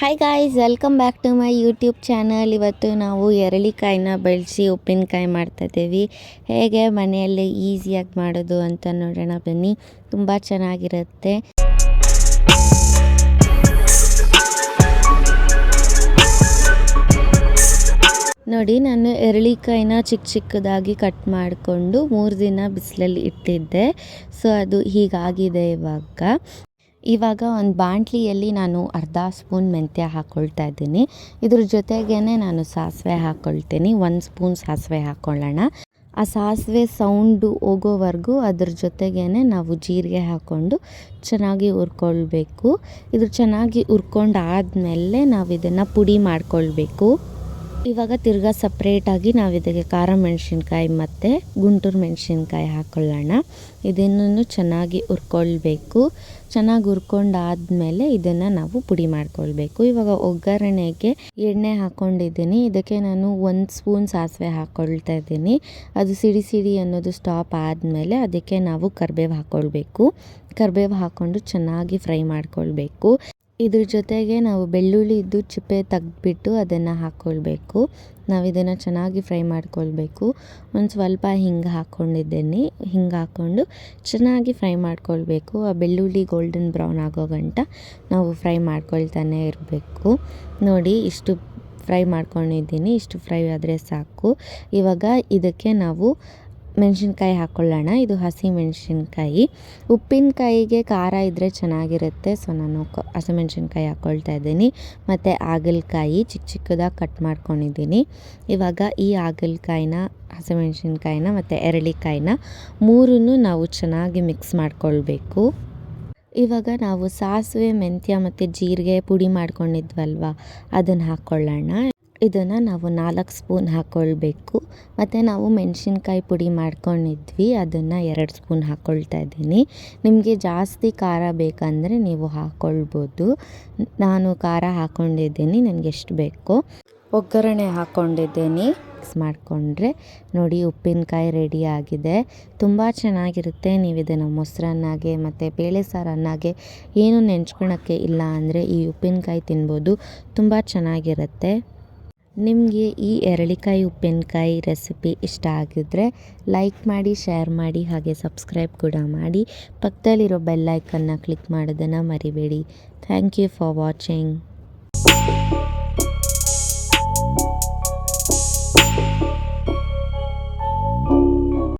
Hi guys, welcome back to my YouTube channel. ಇವತ್ತು ನಾವು ಎರಳಿಕಾಯಿನ ಬೆಳೆಸಿ ಉಪ್ಪಿನಕಾಯಿ ಮಾಡ್ತಾಯಿದ್ದೀವಿ. ಹೇಗೆ ಮನೆಯಲ್ಲಿ ಈಸಿಯಾಗಿ ಮಾಡೋದು ಅಂತ ನೋಡೋಣ ಬನ್ನಿ. ತುಂಬ ಚೆನ್ನಾಗಿರುತ್ತೆ. ನೋಡಿ, ನಾನು ಎರಳಿಕಾಯಿನ ಚಿಕ್ಕದಾಗಿ ಕಟ್ ಮಾಡಿಕೊಂಡು 3 ದಿನ ಬಿಸಿಲಲ್ಲಿ ಇಟ್ಟಿದ್ದೆ. ಸೊ ಅದು ಹೀಗಾಗಿದೆ. ಇವಾಗ ಒಂದು ಬಾಣಲಿಯಲ್ಲಿ ನಾನು ಅರ್ಧ ಸ್ಪೂನ್ ಮೆಂತ್ಯ ಹಾಕ್ಕೊಳ್ತಾ ಇದ್ದೀನಿ. ಇದ್ರ ಜೊತೆಗೇ ನಾನು ಸಾಸಿವೆ ಹಾಕ್ಕೊಳ್ತೀನಿ. 1 ಸ್ಪೂನ್ ಸಾಸಿವೆ ಹಾಕ್ಕೊಳ್ಳೋಣ. ಆ ಸಾಸಿವೆ ಸೌಂಡು ಹೋಗೋವರೆಗೂ ಅದ್ರ ಜೊತೆಗೇ ನಾವು ಜೀರಿಗೆ ಹಾಕ್ಕೊಂಡು ಚೆನ್ನಾಗಿ ಹುರ್ಕೊಳ್ಬೇಕು. ಇದು ಚೆನ್ನಾಗಿ ಹುರ್ಕೊಂಡಾದ್ಮೇಲೆ ನಾವು ಇದನ್ನು ಪುಡಿ ಮಾಡ್ಕೊಳ್ಬೇಕು. ಇವಾಗ ತಿರ್ಗಾ ಸಪ್ರೇಟಾಗಿ ನಾವು ಇದಕ್ಕೆ ಖಾರ ಮೆಣಸಿನ್ಕಾಯಿ ಮತ್ತು ಗುಂಟೂರು ಮೆಣಸಿನ್ಕಾಯಿ ಹಾಕ್ಕೊಳ್ಳೋಣ. ಇದನ್ನು ಚೆನ್ನಾಗಿ ಹುರ್ಕೊಳ್ಬೇಕು. ಚೆನ್ನಾಗಿ ಹುರ್ಕೊಂಡಾದ್ಮೇಲೆ ಇದನ್ನು ನಾವು ಪುಡಿ ಮಾಡ್ಕೊಳ್ಬೇಕು. ಇವಾಗ ಒಗ್ಗರಣೆಗೆ ಎಣ್ಣೆ ಹಾಕ್ಕೊಂಡಿದ್ದೀನಿ. ಇದಕ್ಕೆ ನಾನು 1 ಸ್ಪೂನ್ ಸಾಸಿವೆ ಹಾಕ್ಕೊಳ್ತಾ ಇದ್ದೀನಿ. ಅದು ಸಿಡಿ ಅನ್ನೋದು ಸ್ಟಾಪ್ ಆದಮೇಲೆ ಅದಕ್ಕೆ ನಾವು ಕರಿಬೇವು ಹಾಕ್ಕೊಳ್ಬೇಕು. ಕರಿಬೇವು ಹಾಕ್ಕೊಂಡು ಚೆನ್ನಾಗಿ ಫ್ರೈ ಮಾಡ್ಕೊಳ್ಬೇಕು. ಇದ್ರ ಜೊತೆಗೆ ನಾವು ಬೆಳ್ಳುಳ್ಳಿದ್ದು ಚಿಪ್ಪೆ ತೆಗೆದ್ಬಿಟ್ಟು ಅದನ್ನು ಹಾಕ್ಕೊಳ್ಬೇಕು. ನಾವು ಇದನ್ನು ಚೆನ್ನಾಗಿ ಫ್ರೈ ಮಾಡ್ಕೊಳ್ಬೇಕು. ಒಂದು ಸ್ವಲ್ಪ ಹಿಂಗೆ ಹಾಕ್ಕೊಂಡಿದ್ದೀನಿ. ಹಿಂಗೆ ಹಾಕ್ಕೊಂಡು ಚೆನ್ನಾಗಿ ಫ್ರೈ ಮಾಡ್ಕೊಳ್ಬೇಕು. ಆ ಬೆಳ್ಳುಳ್ಳಿ ಗೋಲ್ಡನ್ ಬ್ರೌನ್ ಆಗೋ ಗಂಟ ನಾವು ಫ್ರೈ ಮಾಡ್ಕೊಳ್ತಾನೆ ಇರಬೇಕು. ನೋಡಿ, ಇಷ್ಟು ಫ್ರೈ ಮಾಡ್ಕೊಂಡಿದ್ದೀನಿ. ಇಷ್ಟು ಫ್ರೈ ಆದರೆ ಸಾಕು. ಇವಾಗ ಇದಕ್ಕೆ ನಾವು ಮೆಣಸಿನ್ಕಾಯಿ ಹಾಕ್ಕೊಳ್ಳೋಣ. ಇದು ಹಸಿ ಮೆಣಸಿನ್ಕಾಯಿ. ಉಪ್ಪಿನಕಾಯಿಗೆ ಖಾರ ಇದ್ದರೆ ಚೆನ್ನಾಗಿರುತ್ತೆ. ಸೊ ನಾನು ಹಸಿಮೆಣ್ಸಿನ್ಕಾಯಿ ಹಾಕ್ಕೊಳ್ತಾ ಇದ್ದೀನಿ. ಮತ್ತು ಹಾಗಲಕಾಯಿ ಚಿಕ್ಕದಾಗಿ ಕಟ್ ಮಾಡ್ಕೊಂಡಿದ್ದೀನಿ. ಇವಾಗ ಈ ಹಾಗಲಕಾಯಿನ, ಹಸಿಮೆಣ್ಸಿನ್ಕಾಯಿನ ಮತ್ತು ಎರಳಿಕಾಯಿನ 3 ನಾವು ಚೆನ್ನಾಗಿ ಮಿಕ್ಸ್ ಮಾಡ್ಕೊಳ್ಬೇಕು. ಇವಾಗ ನಾವು ಸಾಸಿವೆ, ಮೆಂತ್ಯ ಮತ್ತು ಜೀರಿಗೆ ಪುಡಿ ಮಾಡ್ಕೊಂಡಿದ್ವಲ್ವ, ಅದನ್ನು ಹಾಕ್ಕೊಳ್ಳೋಣ. ಇದನ್ನು ನಾವು 4 ಸ್ಪೂನ್ ಹಾಕ್ಕೊಳ್ಬೇಕು. ಮತ್ತು ನಾವು ಮೆಣಸಿನ್ಕಾಯಿ ಪುಡಿ ಮಾಡ್ಕೊಂಡಿದ್ವಿ, ಅದನ್ನು 2 ಸ್ಪೂನ್ ಹಾಕ್ಕೊಳ್ತಾ ಇದ್ದೀನಿ. ನಿಮಗೆ ಜಾಸ್ತಿ ಖಾರ ಬೇಕಂದರೆ ನೀವು ಹಾಕ್ಕೊಳ್ಬೋದು. ನಾನು ಖಾರ ಹಾಕ್ಕೊಂಡಿದ್ದೀನಿ, ನನಗೆ ಎಷ್ಟು ಬೇಕೋ. ಒಗ್ಗರಣೆ ಹಾಕ್ಕೊಂಡಿದ್ದೀನಿ. ಮಿಕ್ಸ್ ಮಾಡಿಕೊಂಡ್ರೆ ನೋಡಿ, ಉಪ್ಪಿನಕಾಯಿ ರೆಡಿ ಆಗಿದೆ. ತುಂಬ ಚೆನ್ನಾಗಿರುತ್ತೆ. ನೀವು ಇದನ್ನು ಮೊಸರನ್ನಾಗೆ ಮತ್ತು ಬೇಳೆ ಸಾರನ್ನಾಗೆ ಏನು ನೆಂಚ್ಕೊಳಕ್ಕೆ ಇಲ್ಲ ಅಂದರೆ ಈ ಉಪ್ಪಿನಕಾಯಿ ತಿನ್ಬೋದು. ತುಂಬ ಚೆನ್ನಾಗಿರುತ್ತೆ. ನಿಮಗೆ ಈ ಎರಳಿಕಾಯಿ ಉಪ್ಪಿನಕಾಯಿ ರೆಸಿಪಿ ಇಷ್ಟ ಆಗಿದ್ದರೆ ಲೈಕ್ ಮಾಡಿ, ಶೇರ್ ಮಾಡಿ, ಹಾಗೆ ಸಬ್ಸ್ಕ್ರೈಬ್ ಕೂಡ ಮಾಡಿ. ಪಕ್ಕದಲ್ಲಿರೋ ಬೆಲ್ ಐಕನ್ನ ಕ್ಲಿಕ್ ಮಾಡೋದನ್ನು ಮರಿಬೇಡಿ. Thank you for watching.